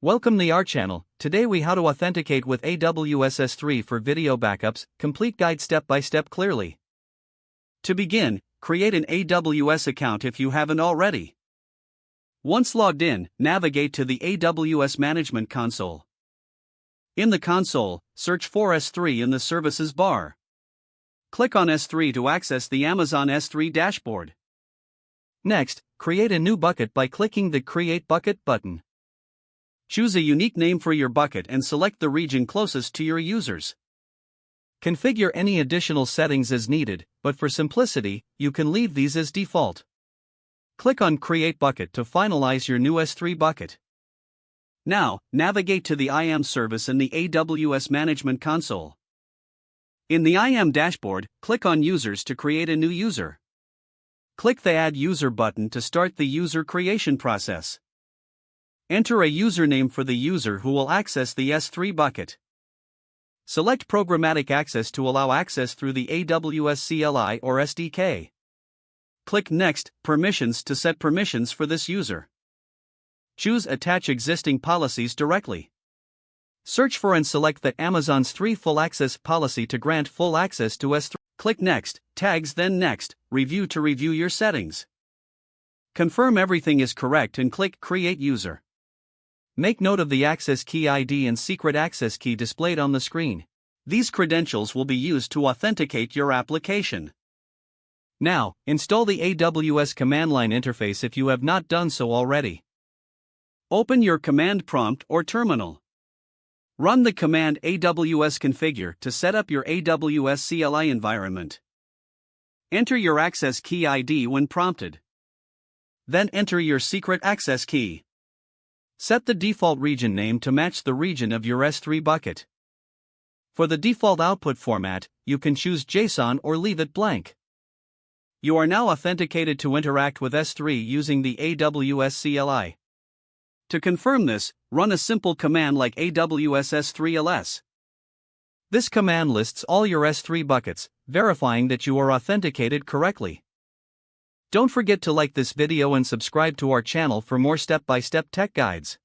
Welcome to our channel. Today we how to authenticate with AWS S3 for video backups, complete guide step by step clearly. To begin, create an AWS account if you haven't already. Once logged in, navigate to the AWS Management Console. In the console, search for S3 in the Services bar. Click on S3 to access the Amazon S3 dashboard. Next, create a new bucket by clicking the Create Bucket button. Choose a unique name for your bucket and select the region closest to your users. Configure any additional settings as needed, but for simplicity, you can leave these as default. Click on Create Bucket to finalize your new S3 bucket. Now, navigate to the IAM service in the AWS Management Console. In the IAM dashboard, click on Users to create a new user. Click the Add User button to start the user creation process. Enter a username for the user who will access the S3 bucket. Select Programmatic Access to allow access through the AWS CLI or SDK. Click Next, Permissions to set permissions for this user. Choose Attach Existing Policies directly. Search for and select the Amazon's 3 Full Access policy to grant full access to S3. Click Next, Tags then Next, Review to review your settings. Confirm everything is correct and click Create User. Make note of the access key ID and secret access key displayed on the screen. These credentials will be used to authenticate your application. Now, install the AWS command line interface if you have not done so already. Open your command prompt or terminal. Run the command AWS configure to set up your AWS CLI environment. Enter your access key ID when prompted. Then enter your secret access key. Set the default region name to match the region of your S3 bucket. For the default output format, you can choose JSON or leave it blank. You are now authenticated to interact with S3 using the AWS CLI. To confirm this, run a simple command like AWS S3 ls. This command lists all your S3 buckets, verifying that you are authenticated correctly. Don't forget to like this video and subscribe to our channel for more step-by-step tech guides.